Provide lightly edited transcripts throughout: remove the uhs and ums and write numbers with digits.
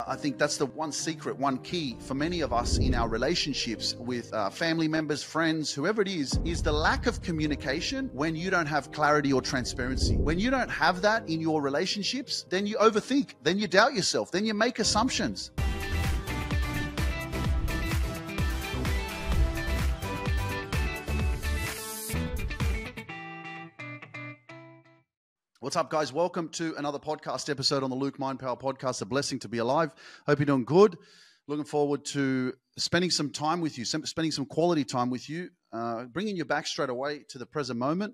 I think that's the one secret, one key for many of us in our relationships with family members, friends, whoever it is the lack of communication when you don't have clarity or transparency. When you don't have that in your relationships, then you overthink, then you doubt yourself, then you make assumptions. What's up, guys? Welcome to another podcast episode on the Luke Mind Power Podcast. A blessing to be alive. Hope you're doing good. Looking forward to spending some time with you, spending some quality time with you, bringing you back straight away to the present moment,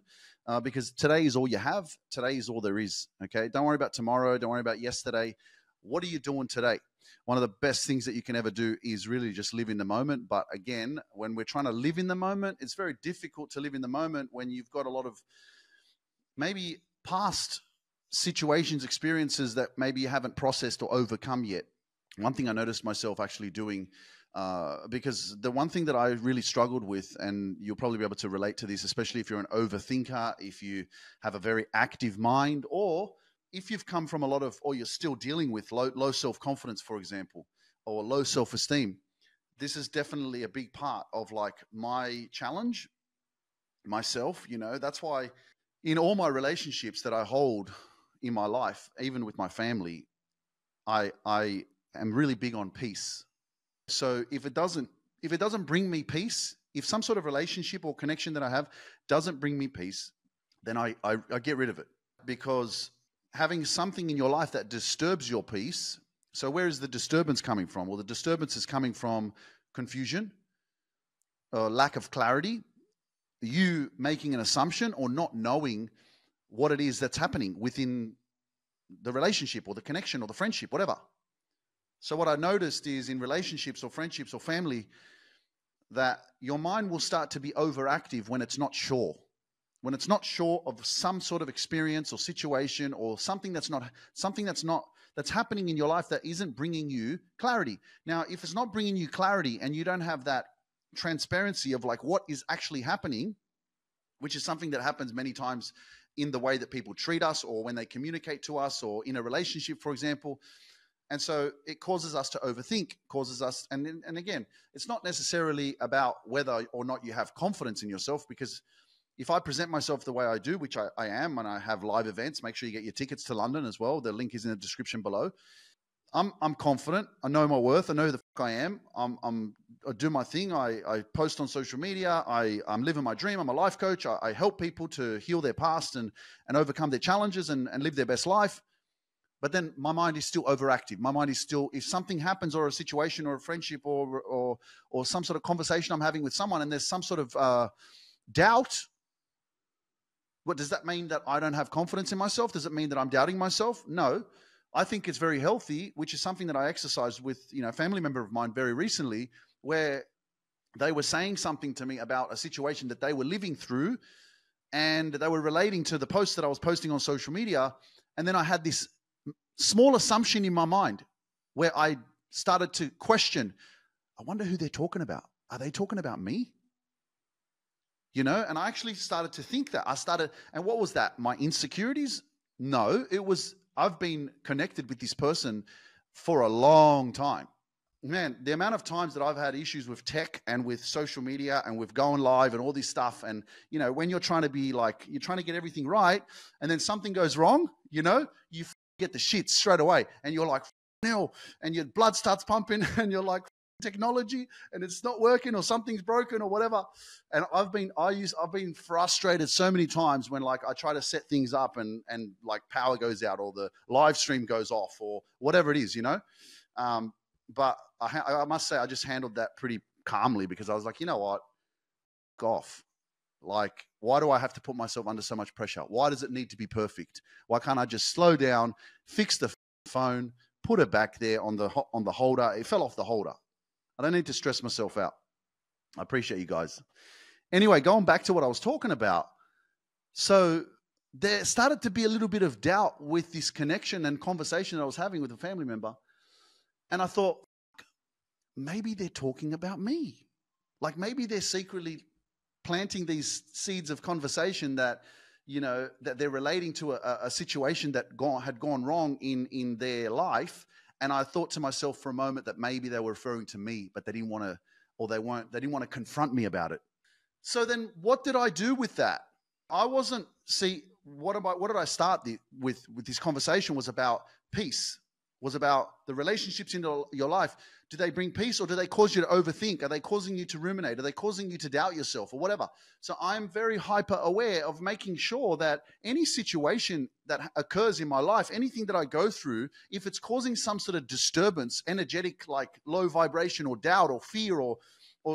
because today is all you have. Today is all there is, okay? Don't worry about tomorrow. Don't worry about yesterday. What are you doing today? One of the best things that you can ever do is really just live in the moment. But again, when we're trying to live in the moment, it's very difficult to live in the moment when you've got a lot of maybe past situations, experiences that maybe you haven't processed or overcome yet. One thing I noticed myself actually doing, because the one thing that I really struggled with, and you'll probably be able to relate to this, especially if you're an overthinker, if you have a very active mind, or if you've come from a lot of, or you're still dealing with low self-confidence, for example, or low self-esteem. This is definitely a big part of like my challenge, myself, that's why in all my relationships that I hold in my life, even with my family, I am really big on peace. So if it doesn't bring me peace, if some sort of relationship or connection that I have doesn't bring me peace, then I get rid of it. Because having something in your life that disturbs your peace, so where is the disturbance coming from? Well, the disturbance is coming from confusion, lack of clarity, you making an assumption or not knowing what it is that's happening within the relationship or the connection or the friendship, whatever. So what I noticed is in relationships or friendships or family, that your mind will start to be overactive when it's not sure. When it's not sure of some sort of experience or situation or something that's happening in your life that isn't bringing you clarity. Now, if it's not bringing you clarity and you don't have that transparency of like what is actually happening, which is something that happens many times in the way that people treat us or when they communicate to us or in a relationship, for example. And so it causes us to overthink, and again, it's not necessarily about whether or not you have confidence in yourself, because if I present myself the way I do, which I am, and I have live events, make sure you get your tickets to London as well. The link is in the description below. I'm confident. I know my worth. I know who the fuck I am. I do my thing. I post on social media. I'm living my dream. I'm a life coach. I help people to heal their past and overcome their challenges and live their best life. But then my mind is still overactive. My mind is still, if something happens or a situation or a friendship or some sort of conversation I'm having with someone and there's some sort of doubt, what does that mean? That I don't have confidence in myself? Does it mean that I'm doubting myself? No. I think it's very healthy, which is something that I exercised with, a family member of mine very recently, where they were saying something to me about a situation that they were living through, and they were relating to the post that I was posting on social media. And then I had this small assumption in my mind where I started to question, I wonder who they're talking about. Are they talking about me? And I actually started to think that. And what was that? My insecurities? No, it was, I've been connected with this person for a long time. Man, the amount of times that I've had issues with tech and with social media and with going live and all this stuff. And, when you're trying to be like, you're trying to get everything right and then something goes wrong, you get the shit straight away and you're like, no, and your blood starts pumping and you're like, technology and it's not working or something's broken or whatever. And I've been frustrated so many times when like I try to set things up and like power goes out or the live stream goes off or whatever it is, but I must say I just handled that pretty calmly, because I was like, you know what, off. Like, why do I have to put myself under so much pressure? Why does it need to be perfect? Why can't I just slow down, fix the phone, put it back there on the holder? It fell off the holder. I don't need to stress myself out. I appreciate you guys. Anyway, going back to what I was talking about. So there started to be a little bit of doubt with this connection and conversation that I was having with a family member. And I thought, maybe they're talking about me. Like maybe they're secretly planting these seeds of conversation that, that they're relating to a situation that had gone wrong in their life. And I thought to myself for a moment that maybe they were referring to me, but they didn't want to, or they didn't want to confront me about it. So then what did I do with that? I wasn't, see, what did I start with this conversation was about peace, was about the relationships in your life. Do they bring peace or do they cause you to overthink? Are they causing you to ruminate? Are they causing you to doubt yourself or whatever? So I'm very hyper aware of making sure that any situation that occurs in my life, anything that I go through, if it's causing some sort of disturbance, energetic, like low vibration or doubt or fear or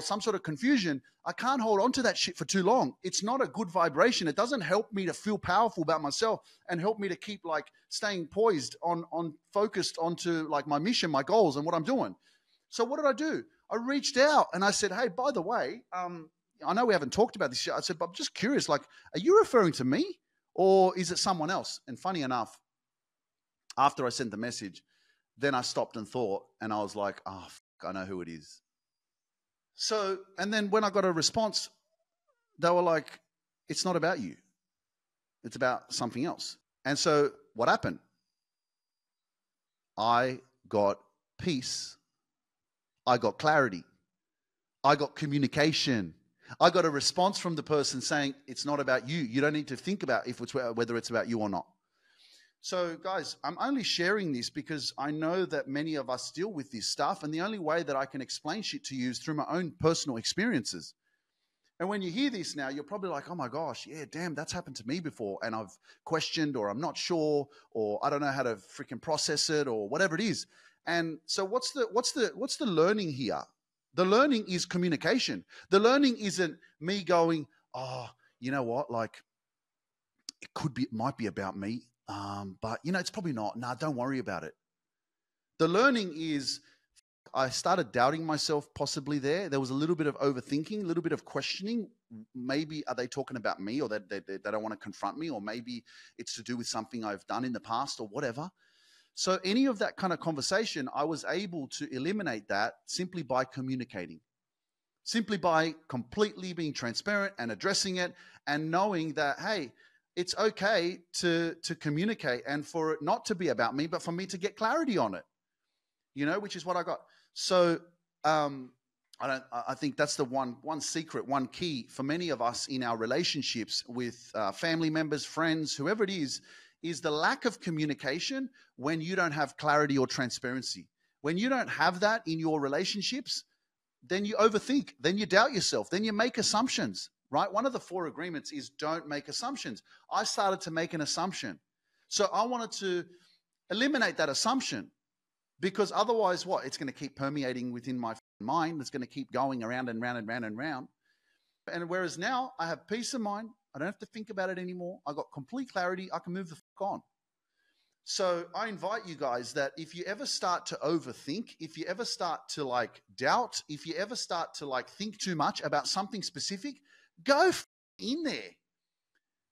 some sort of confusion, I can't hold on to that shit for too long. It's not a good vibration. It doesn't help me to feel powerful about myself and help me to keep like staying poised on focused onto like my mission, my goals and what I'm doing. So what did I do? I reached out and I said, hey, by the way, I know we haven't talked about this yet. I said, but I'm just curious, like, are you referring to me or is it someone else? And funny enough, after I sent the message, then I stopped and thought and I was like, oh, I know who it is. So, and then when I got a response, they were like, it's not about you. It's about something else. And so what happened? I got peace. I got clarity. I got communication. I got a response from the person saying, it's not about you. You don't need to think about whether it's about you or not. So guys, I'm only sharing this because I know that many of us deal with this stuff, and the only way that I can explain shit to you is through my own personal experiences. And when you hear this now, you're probably like, oh my gosh, yeah, damn, that's happened to me before. And I've questioned, or I'm not sure, or I don't know how to freaking process it, or whatever it is. And so what's the learning here? The learning is communication. The learning isn't me going, oh, you know what? Like it might be about me. But you know, it's probably not. Nah, don't worry about it. The learning is I started doubting myself possibly there. There was a little bit of overthinking, a little bit of questioning. Maybe are they talking about me, or they don't want to confront me, or maybe it's to do with something I've done in the past or whatever. So any of that kind of conversation, I was able to eliminate that simply by communicating, simply by completely being transparent and addressing it and knowing that, hey, it's okay to communicate and for it not to be about me, but for me to get clarity on it, you know, which is what I got. So I think that's the one secret, one key for many of us in our relationships with family members, friends, whoever it is the lack of communication when you don't have clarity or transparency. When you don't have that in your relationships, then you overthink, then you doubt yourself, then you make assumptions, right? One of the 4 agreements is don't make assumptions. I started to make an assumption. So I wanted to eliminate that assumption, because otherwise what? It's going to keep permeating within my mind. It's going to keep going around and round and round and round. And whereas now I have peace of mind, I don't have to think about it anymore. I got complete clarity. I can move the fuck on. So I invite you guys that if you ever start to overthink, if you ever start to like doubt, if you ever start to like think too much about something specific, go in there.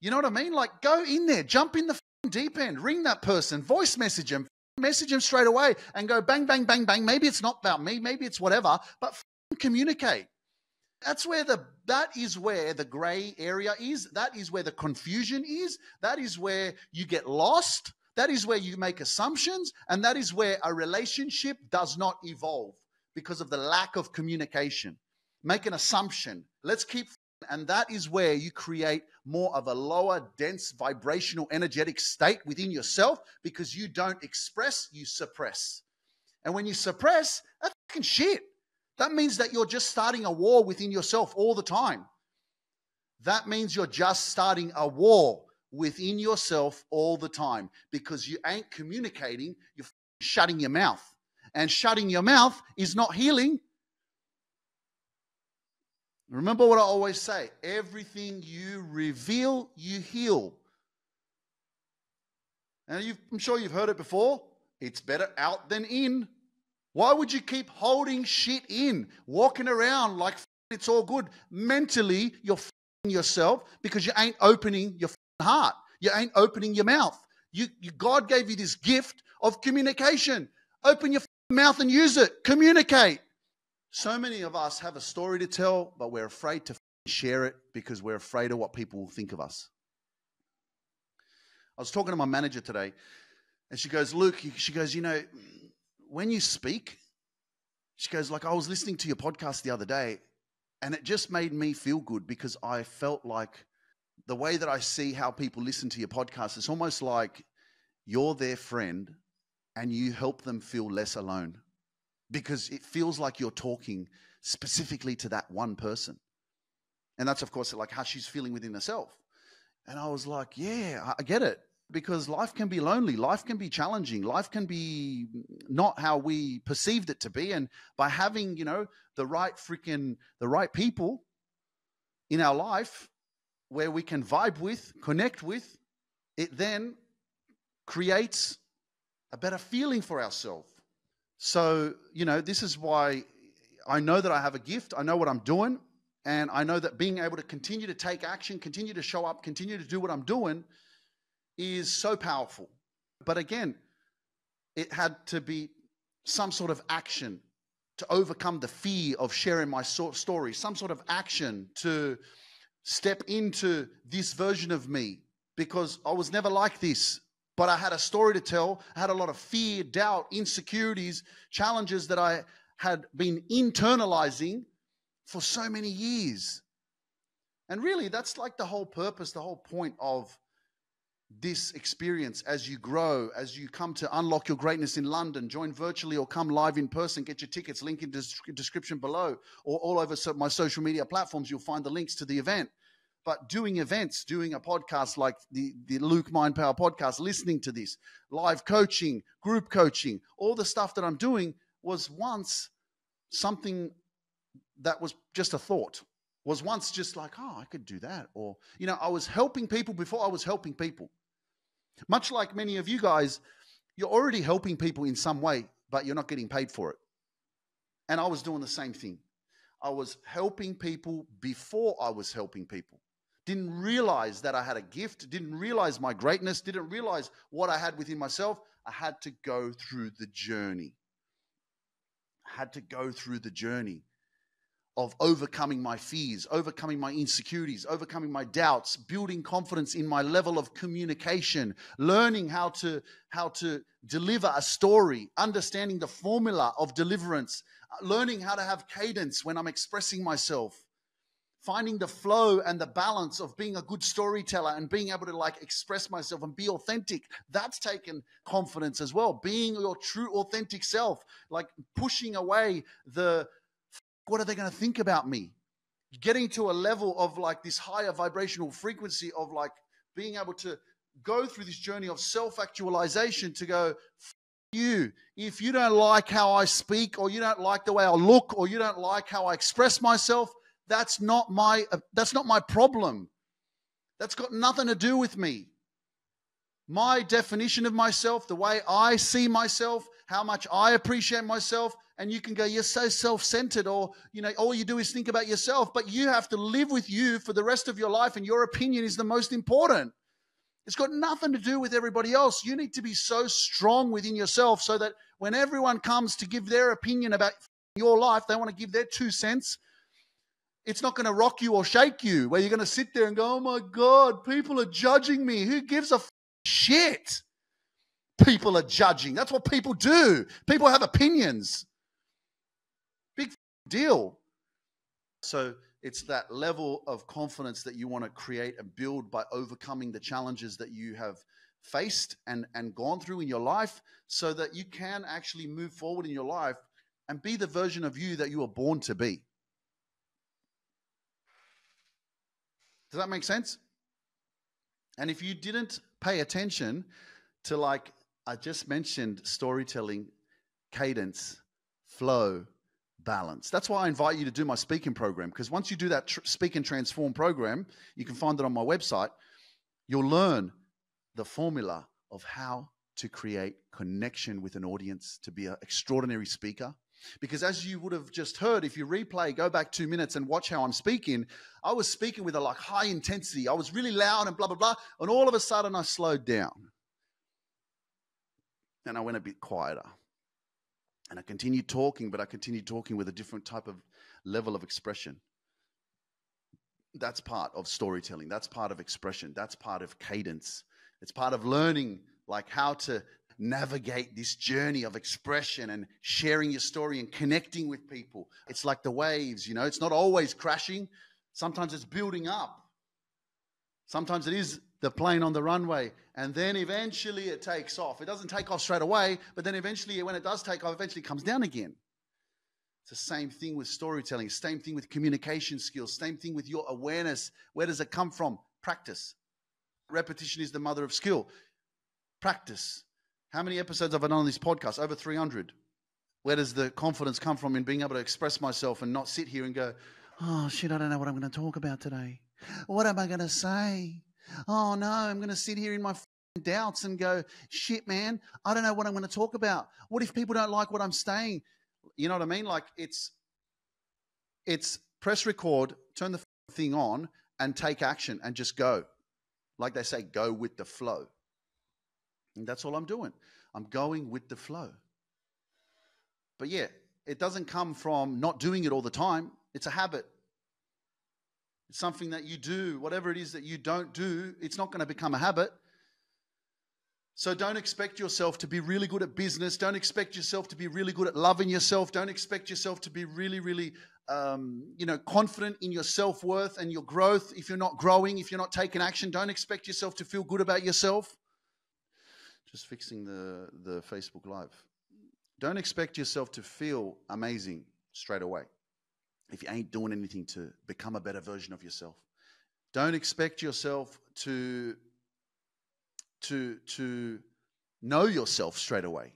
You know what I mean? Like go in there, jump in the deep end, ring that person, voice message them straight away and go bang, bang, bang, bang. Maybe it's not about me. Maybe it's whatever, but communicate. That is where the gray area is. That is where the confusion is. That is where you get lost. That is where you make assumptions. And that is where a relationship does not evolve because of the lack of communication. Make an assumption. And that is where you create more of a lower, dense, vibrational, energetic state within yourself because you don't express, you suppress. And when you suppress, that's fucking shit. That means that you're just starting a war within yourself all the time. That means you're just starting a war within yourself all the time because you ain't communicating, you're shutting your mouth. And shutting your mouth is not healing. Remember what I always say, everything you reveal, you heal. And I'm sure you've heard it before. It's better out than in. Why would you keep holding shit in, walking around like it's all good? Mentally, you're yourself because you ain't opening your heart. You ain't opening your mouth. God gave you this gift of communication. Open your mouth and use it. Communicate. So many of us have a story to tell, but we're afraid to share it because we're afraid of what people will think of us. I was talking to my manager today, and she goes, Luke, you know, when you speak, she goes, like, I was listening to your podcast the other day, and it just made me feel good because I felt like the way that I see how people listen to your podcast, it's almost like you're their friend and you help them feel less alone because it feels like you're talking specifically to that one person. And that's, of course, like how she's feeling within herself. And I was like, yeah, I get it. Because life can be lonely. Life can be challenging. Life can be not how we perceived it to be. And by having, the right people in our life where we can vibe with, connect with, it then creates a better feeling for ourselves. So, this is why I know that I have a gift. I know what I'm doing. And I know that being able to continue to take action, continue to show up, continue to do what I'm doing is so powerful. But again, it had to be some sort of action to overcome the fear of sharing my story, some sort of action to step into this version of me, because I was never like this, but I had a story to tell. I had a lot of fear, doubt, insecurities, challenges that I had been internalizing for so many years. And really, that's like the whole purpose, the whole point of this experience. As you grow, as you come to unlock your greatness in London, join virtually or come live in person, get your tickets, link in the description below, or all over my social media platforms, you'll find the links to the event. But doing events, doing a podcast like the Luke Mind Power podcast, listening to this, live coaching, group coaching, all the stuff that I'm doing was once something that was just a thought, was once just like, oh, I could do that. Or, I was helping people before I was helping people. Much like many of you guys, you're already helping people in some way, but you're not getting paid for it. And I was doing the same thing. I was helping people before I was helping people. Didn't realize that I had a gift, didn't realize my greatness, didn't realize what I had within myself. I had to go through the journey. I had to go through the journey of overcoming my fears, overcoming my insecurities, overcoming my doubts, building confidence in my level of communication, learning how to deliver a story, understanding the formula of deliverance, learning how to have cadence when I'm expressing myself, finding the flow and the balance of being a good storyteller and being able to express myself and be authentic. That's taken confidence as well. Being your true authentic self, pushing away the what are they going to think about me? Getting to a level of this higher vibrational frequency of being able to go through this journey of self-actualization to go, you, if you don't like how I speak, or you don't like the way I look, or you don't like how I express myself, that's not my problem. That's got nothing to do with me. My definition of myself, the way I see myself, how much I appreciate myself. And you can go, you're so self-centered, or, all you do is think about yourself, but you have to live with you for the rest of your life, and your opinion is the most important. It's got nothing to do with everybody else. You need to be so strong within yourself so that when everyone comes to give their opinion about your life, they want to give their 2 cents. It's not going to rock you or shake you, where you're going to sit there and go, oh my God, people are judging me. Who gives a shit? People are judging. That's what people do. People have opinions. Big deal. So it's that level of confidence that you want to create and build by overcoming the challenges that you have faced and gone through in your life, so that you can actually move forward in your life and be the version of you that you were born to be. Does that make sense? And if you didn't pay attention to, I just mentioned, storytelling, cadence, flow, balance. That's why I invite you to do my speaking program, because once you do that Speak and Transform program, you can find it on my website, you'll learn the formula of how to create connection with an audience, to be an extraordinary speaker. Because as you would have just heard, if you replay, go back 2 minutes and watch how I'm speaking, I was speaking with a high intensity. I was really loud and blah, blah, blah. And all of a sudden I slowed down. And I went a bit quieter. And I continued talking, but I continued talking with a different type of level of expression. That's part of storytelling. That's part of expression. That's part of cadence. It's part of learning how to navigate this journey of expression and sharing your story and connecting with people. It's like the waves, you know, it's not always crashing. Sometimes it's building up. Sometimes it is the plane on the runway, and then eventually it takes off. It doesn't take off straight away, but then eventually, when it does take off, eventually it comes down again. It's the same thing with storytelling, same thing with communication skills, same thing with your awareness. Where does it come from? Practice. Repetition is the mother of skill. Practice. How many episodes have I done on this podcast? Over 300. Where does the confidence come from in being able to express myself and not sit here and go, oh, shit, I don't know what I'm going to talk about today. What am I going to say? Oh, no, I'm going to sit here in my doubts and go, shit, man, I don't know what I'm going to talk about. What if people don't like what I'm saying? You know what I mean? Like it's press record, turn the thing on and take action and just go. Like they say, go with the flow. And that's all I'm doing. I'm going with the flow. But yeah, it doesn't come from not doing it all the time. It's a habit. It's something that you do. Whatever it is that you don't do, it's not going to become a habit. So don't expect yourself to be really good at business. Don't expect yourself to be really good at loving yourself. Don't expect yourself to be really, really, confident in your self-worth and your growth. If you're not growing, if you're not taking action, don't expect yourself to feel good about yourself. Just fixing the Facebook Live. Don't expect yourself to feel amazing straight away if you ain't doing anything to become a better version of yourself. Don't expect yourself to know yourself straight away.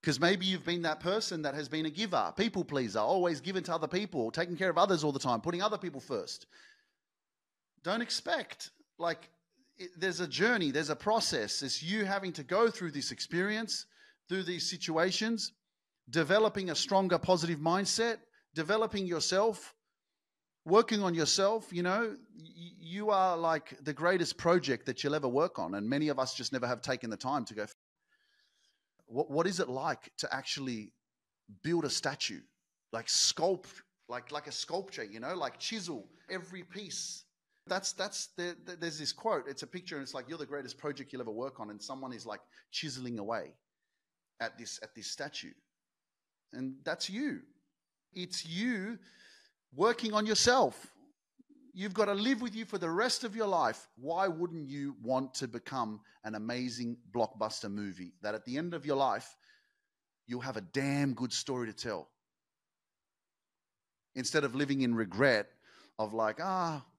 Because maybe you've been that person that has been a giver, people pleaser, always giving to other people, taking care of others all the time, putting other people first. Don't expect, there's a journey, there's a process. It's you having to go through this experience, through these situations, developing a stronger positive mindset, developing yourself, working on yourself. You know, you are like the greatest project that you'll ever work on. And many of us just never have taken the time to go, what is it like to actually build a statue, like sculpt, like a sculpture, you know, like chisel every piece. There's this quote, it's a picture and it's like, you're the greatest project you'll ever work on. And someone is like chiseling away at this statue. And that's you. It's you working on yourself. You've got to live with you for the rest of your life. Why wouldn't you want to become an amazing blockbuster movie that at the end of your life, you'll have a damn good story to tell? Instead of living in regret of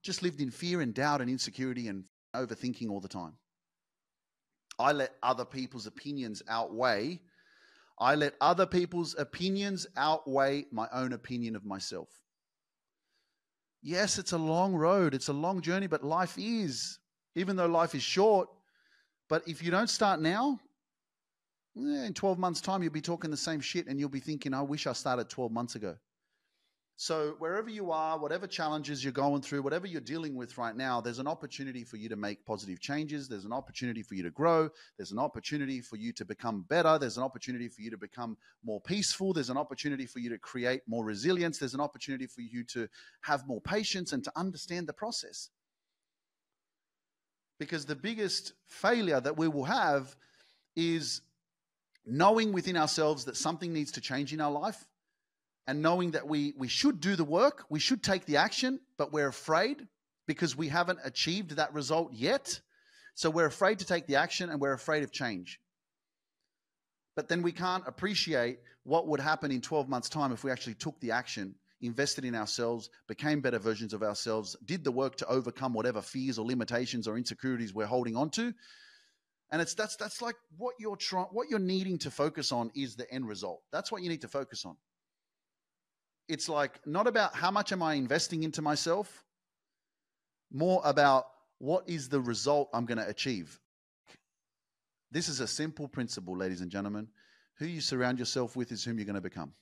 just lived in fear and doubt and insecurity and overthinking all the time. I let other people's opinions outweigh my own opinion of myself. Yes, it's a long road. It's a long journey, but life is. Even though life is short, but if you don't start now, in 12 months' time, you'll be talking the same shit and you'll be thinking, I wish I started 12 months ago. So wherever you are, whatever challenges you're going through, whatever you're dealing with right now, there's an opportunity for you to make positive changes. There's an opportunity for you to grow. There's an opportunity for you to become better. There's an opportunity for you to become more peaceful. There's an opportunity for you to create more resilience. There's an opportunity for you to have more patience and to understand the process. Because the biggest failure that we will have is knowing within ourselves that something needs to change in our life, and knowing that we should do the work, we should take the action, but we're afraid because we haven't achieved that result yet. So we're afraid to take the action and we're afraid of change. But then we can't appreciate what would happen in 12 months' time if we actually took the action, invested in ourselves, became better versions of ourselves, did the work to overcome whatever fears or limitations or insecurities we're holding on to. And that's like what you're needing to focus on is the end result. That's what you need to focus on. It's like not about how much am I investing into myself, more about what is the result I'm going to achieve. This is a simple principle, ladies and gentlemen. Who you surround yourself with is whom you're going to become.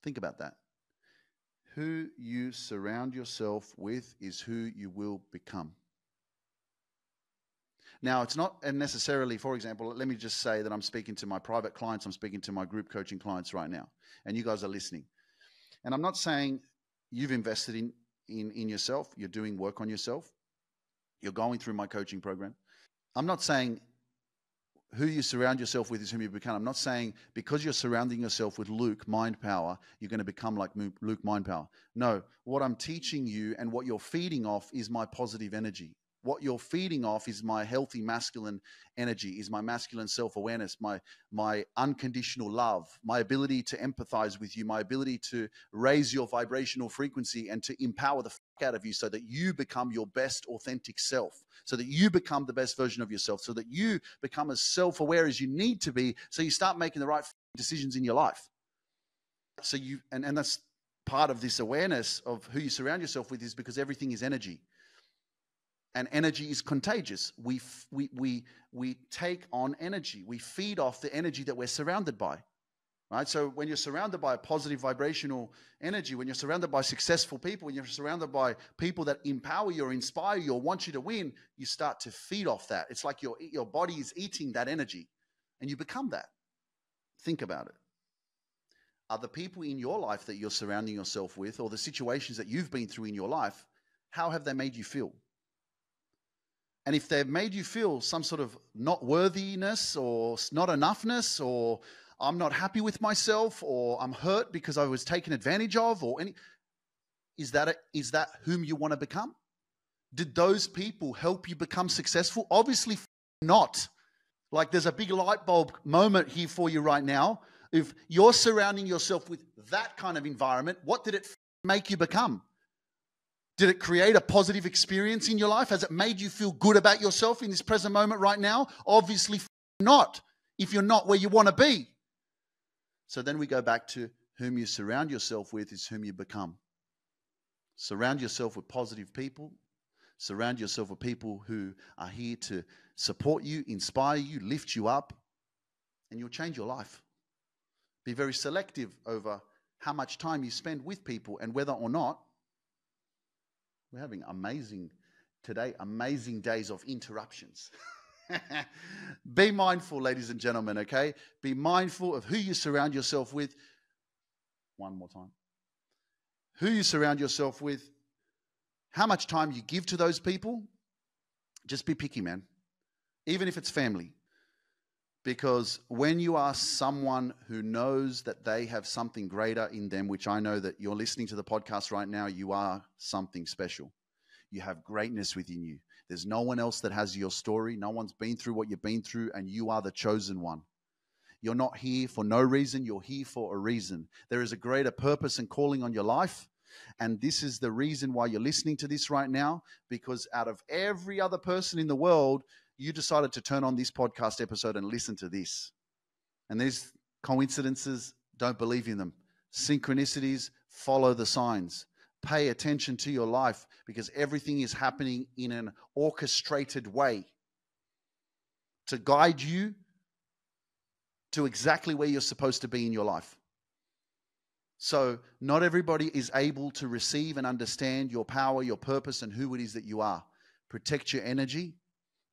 Think about that. Who you surround yourself with is who you will become. Now, it's not necessarily, for example, let me just say that I'm speaking to my private clients, I'm speaking to my group coaching clients right now, and you guys are listening. And I'm not saying you've invested in yourself, you're doing work on yourself, you're going through my coaching program. I'm not saying who you surround yourself with is whom you become. I'm not saying because you're surrounding yourself with Luke, mind power, you're going to become like Luke, mind power. No, what I'm teaching you and what you're feeding off is my positive energy. What you're feeding off is my healthy masculine energy, is my masculine self-awareness, my unconditional love, my ability to empathize with you, my ability to raise your vibrational frequency and to empower the fuck out of you so that you become your best authentic self, so that you become the best version of yourself, so that you become as self-aware as you need to be, so you start making the right decisions in your life. So and that's part of this awareness of who you surround yourself with, is because everything is energy. And energy is contagious. We take on energy. We feed off the energy that we're surrounded by, right? So when you're surrounded by a positive vibrational energy, when you're surrounded by successful people, when you're surrounded by people that empower you or inspire you or want you to win, you start to feed off that. It's like your body is eating that energy, and you become that. Think about it. Are the people in your life that you're surrounding yourself with, or the situations that you've been through in your life, how have they made you feel? And if they've made you feel some sort of not worthiness or not enoughness, or I'm not happy with myself, or I'm hurt because I was taken advantage of, or is that whom you want to become? Did those people help you become successful? Obviously not. Like, there's a big light bulb moment here for you right now. If you're surrounding yourself with that kind of environment, what did it make you become? Did it create a positive experience in your life? Has it made you feel good about yourself in this present moment right now? Obviously not, if you're not where you want to be. So then we go back to whom you surround yourself with is whom you become. Surround yourself with positive people. Surround yourself with people who are here to support you, inspire you, lift you up, and you'll change your life. Be very selective over how much time you spend with people and whether or not. We're having amazing days of interruptions. Be mindful, ladies and gentlemen, okay? Be mindful of who you surround yourself with. One more time. Who you surround yourself with, how much time you give to those people. Just be picky, man. Even if it's family. Because when you are someone who knows that they have something greater in them, which I know that you're listening to the podcast right now, you are something special. You have greatness within you. There's no one else that has your story. No one's been through what you've been through, and you are the chosen one. You're not here for no reason. You're here for a reason. There is a greater purpose and calling on your life. And this is the reason why you're listening to this right now, because out of every other person in the world, you decided to turn on this podcast episode and listen to this. And these coincidences, don't believe in them. Synchronicities, follow the signs. Pay attention to your life, because everything is happening in an orchestrated way to guide you to exactly where you're supposed to be in your life. So not everybody is able to receive and understand your power, your purpose, and who it is that you are. Protect your energy,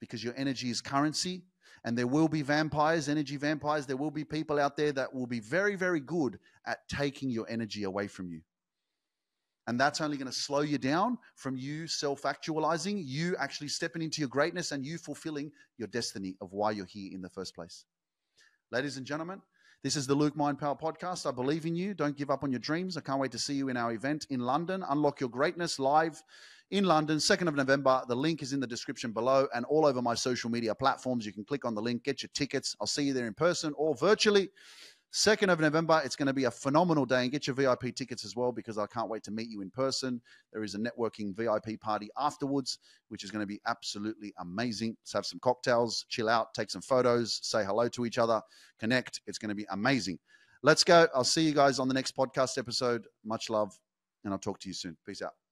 because your energy is currency, and there will be vampires, energy vampires. There will be people out there that will be very, very good at taking your energy away from you. And that's only going to slow you down from you self-actualizing, you actually stepping into your greatness, and you fulfilling your destiny of why you're here in the first place. Ladies and gentlemen, this is the Luke Mind Power Podcast. I believe in you. Don't give up on your dreams. I can't wait to see you in our event in London, Unlock Your Greatness, live in London, 2nd of November. The link is in the description below and all over my social media platforms. You can click on the link, get your tickets. I'll see you there in person or virtually. 2nd of November, it's going to be a phenomenal day, and get your VIP tickets as well, because I can't wait to meet you in person. There is a networking VIP party afterwards, which is going to be absolutely amazing. Let's have some cocktails, chill out, take some photos, say hello to each other, connect. It's going to be amazing. Let's go. I'll see you guys on the next podcast episode. Much love, and I'll talk to you soon. Peace out.